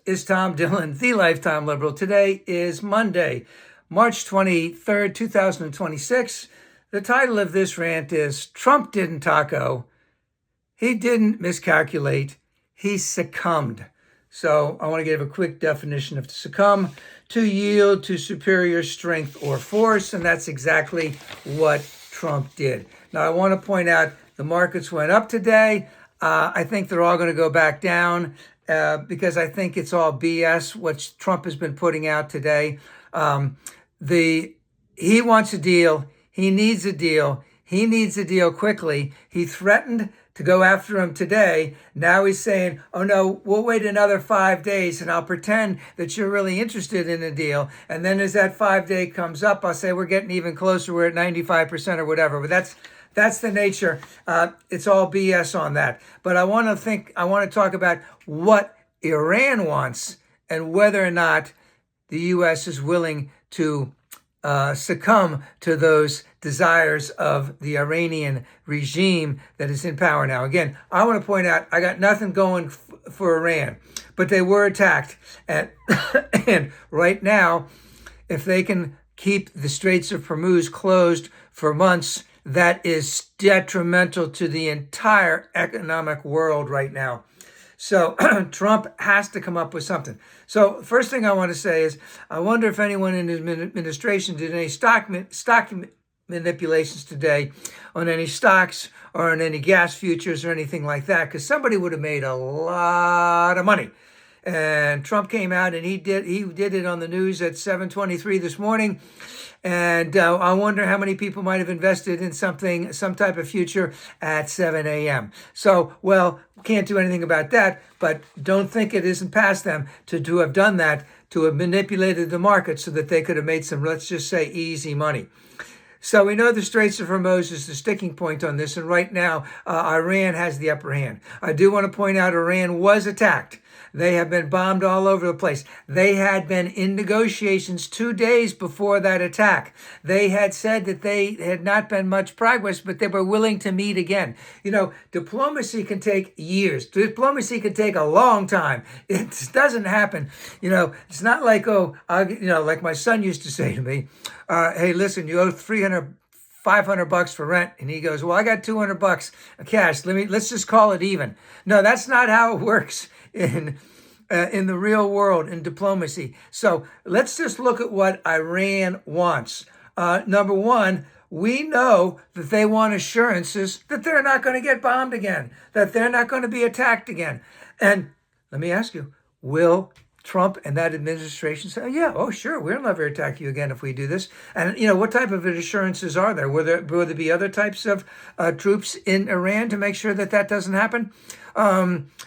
is Tom Dillon, the Lifetime Liberal. Today is Monday, March 23rd, 2026. The title of this rant is Trump didn't taco. He didn't miscalculate. He succumbed. So I want to give a quick definition of to succumb: to yield to superior strength or force. And that's exactly what Trump did. Now, I want to point out the markets went up today. I think they're all going to go back down because I think it's all BS what Trump has been putting out today. He wants a deal. He needs a deal. He needs a deal quickly. He threatened to go after him today. Now he's saying, oh no, we'll wait another 5 days and I'll pretend that you're really interested in a deal. And then as that 5 day comes up, I'll say we're getting even closer. We're at 95% or whatever. But that's the nature. It's all BS on that. But I want to talk about what Iran wants and whether or not the U.S. is willing to succumb to those desires of the Iranian regime that is in power now. Again, I want to point out, I got nothing going for Iran, but they were attacked. And right now, if they can keep the Straits of Hormuz closed for months, that is detrimental to the entire economic world right now. So Trump has to come up with something. So first thing I want to say is, I wonder if anyone in his administration did any stock manipulations today on any stocks or on any gas futures or anything like that, because somebody would have made a lot of money. And Trump came out and he did it on the news at 7:23 this morning. And I wonder how many people might have invested in some type of future at 7 a.m. So, well, can't do anything about that, but don't think it isn't past them to have done that, to have manipulated the market so that they could have made some, let's just say, easy money. So we know the Straits of Hormuz is the sticking point on this, and right now, Iran has the upper hand. I do want to point out Iran was attacked. They have been bombed all over the place. They had been in negotiations 2 days before that attack. They had said that they had not been much progress, but they were willing to meet again. You know, diplomacy can take years. Diplomacy can take a long time. It doesn't happen. You know, it's not like, like my son used to say to me, hey, listen, you owe $500 for rent. And he goes, well, I got $200 cash. Let's just call it even. No, that's not how it works in the real world, in diplomacy. So let's just look at what Iran wants. Number one, we know that they want assurances that they're not going to get bombed again, that they're not going to be attacked again. And let me ask you, will Trump and that administration say, oh, sure, we'll never attack you again if we do this? And, what type of assurances are there? Will there be other types of troops in Iran to make sure that doesn't happen?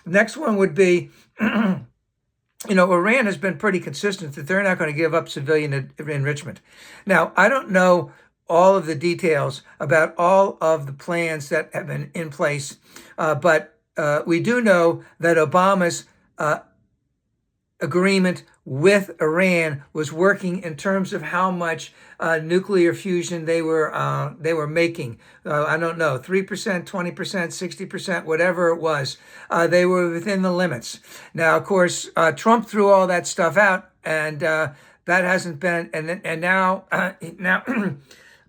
Next one would be, Iran has been pretty consistent that they're not going to give up civilian enrichment. Now, I don't know all of the details about all of the plans that have been in place, but we do know that Obama's agreement with Iran was working in terms of how much nuclear fusion they were making. I don't know, 3%, 20%, 60%, whatever it was. They were within the limits. Now, of course, Trump threw all that stuff out, and that hasn't been. And now,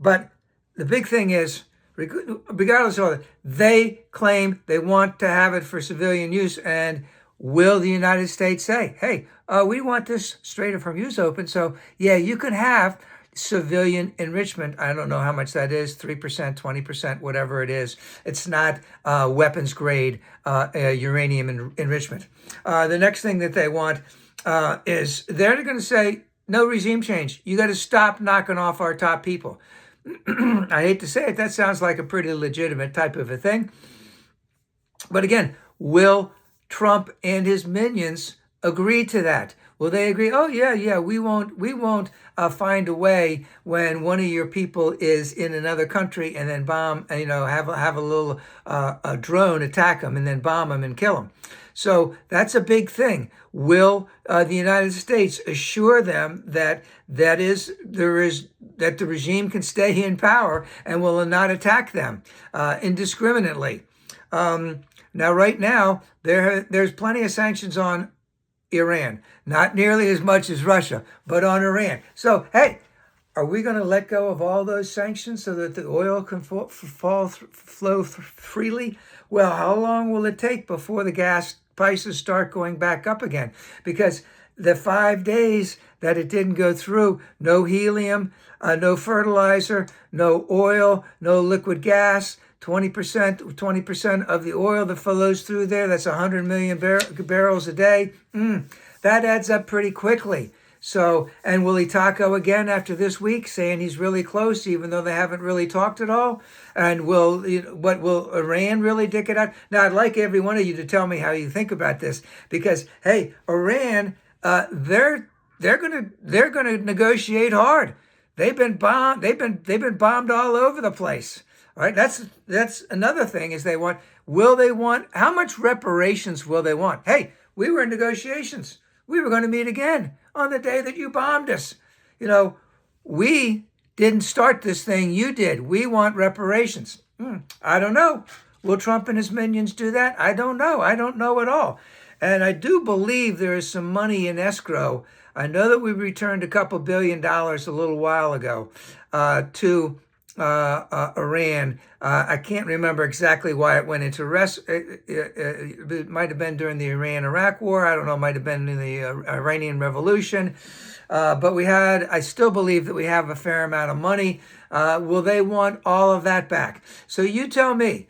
but the big thing is, regardless of all that, they claim they want to have it for civilian use. And will the United States say, hey, we want this Strait of Hormuz open, so yeah, you can have civilian enrichment. I don't know how much that is, 3%, 20%, whatever it is. It's not weapons grade uranium enrichment. The next thing that they want is they're going to say, no regime change. You got to stop knocking off our top people. I hate to say it, that sounds like a pretty legitimate type of a thing. But again, will Trump and his minions agree to that? Will they agree? Oh yeah, we won't find a way when one of your people is in another country and then bomb, have a little a drone attack them and then bomb them and kill them. So that's a big thing. Will the United States assure them that the regime can stay in power and will not attack them indiscriminately? Now, right now, there's plenty of sanctions on Iran. Not nearly as much as Russia, but on Iran. So, hey, are we going to let go of all those sanctions so that the oil can flow freely? Well, how long will it take before the gas prices start going back up again? Because the 5 days that it didn't go through, no helium, no fertilizer, no oil, no liquid gas, 20% of the oil that flows through there, that's 100 million barrels a day. That adds up pretty quickly. So, and will he taco again after this week, saying he's really close, even though they haven't really talked at all? And will Iran really dick it out? Now, I'd like every one of you to tell me how you think about this, because hey, Iran, they're gonna negotiate hard. They've been bombed. They've been bombed all over the place. All right, that's another thing is will they want, how much reparations will they want? Hey, we were in negotiations. We were going to meet again on the day that you bombed us. We didn't start this thing. You did. We want reparations. I don't know. Will Trump and his minions do that? I don't know. I don't know at all. And I do believe there is some money in escrow. I know that we returned a couple $1 billion a little while ago to Iran. I can't remember exactly why it went into it might have been during the Iran-Iraq war. I don't know. It might have been in the Iranian Revolution. But I still believe that we have a fair amount of money. Will they want all of that back? So you tell me,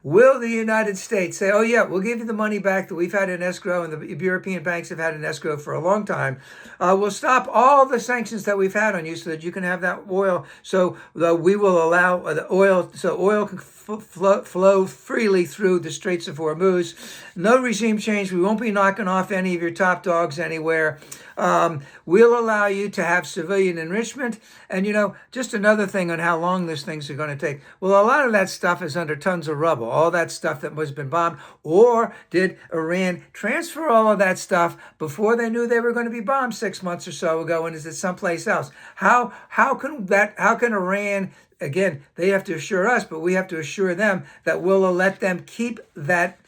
will the United States say, oh yeah, we'll give you the money back that we've had in escrow and the European banks have had in escrow for a long time. We'll stop all the sanctions that we've had on you so that you can have that oil. So we will allow the oil, so oil can flow freely through the Straits of Hormuz. No regime change. We won't be knocking off any of your top dogs anywhere. We'll allow you to have civilian enrichment. And, just another thing on how long these things are going to take. Well, a lot of that stuff is under tons of rubble, all that stuff that has been bombed. Or did Iran transfer all of that stuff before they knew they were going to be bombed 6 months or so ago? And is it someplace else? How can Iran, again, they have to assure us, but we have to assure them that we'll let them keep that,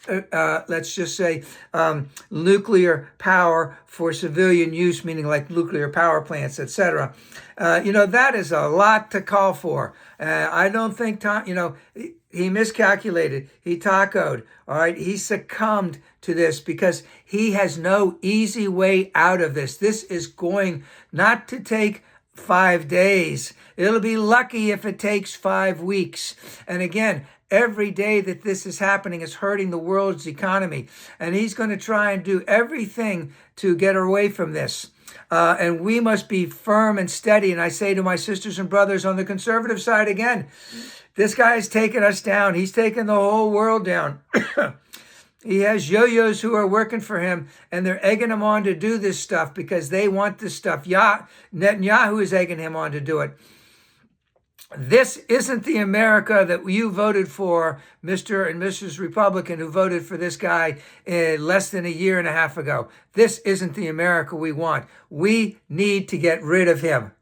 let's just say, nuclear power for civilian use, meaning like nuclear power plants, etc. That is a lot to call for. I don't think, he miscalculated. He tacoed. All right. He succumbed to this because he has no easy way out of this. This is going not to take 5 days. It'll be lucky if it takes 5 weeks. And again, every day that this is happening is hurting the world's economy. And he's going to try and do everything to get away from this. And we must be firm and steady. And I say to my sisters and brothers on the conservative side again, this guy is taking us down. He's taking the whole world down. He has yo-yos who are working for him, and they're egging him on to do this stuff because they want this stuff. Netanyahu is egging him on to do it. This isn't the America that you voted for, Mr. and Mrs. Republican, who voted for this guy less than a year and a half ago. This isn't the America we want. We need to get rid of him.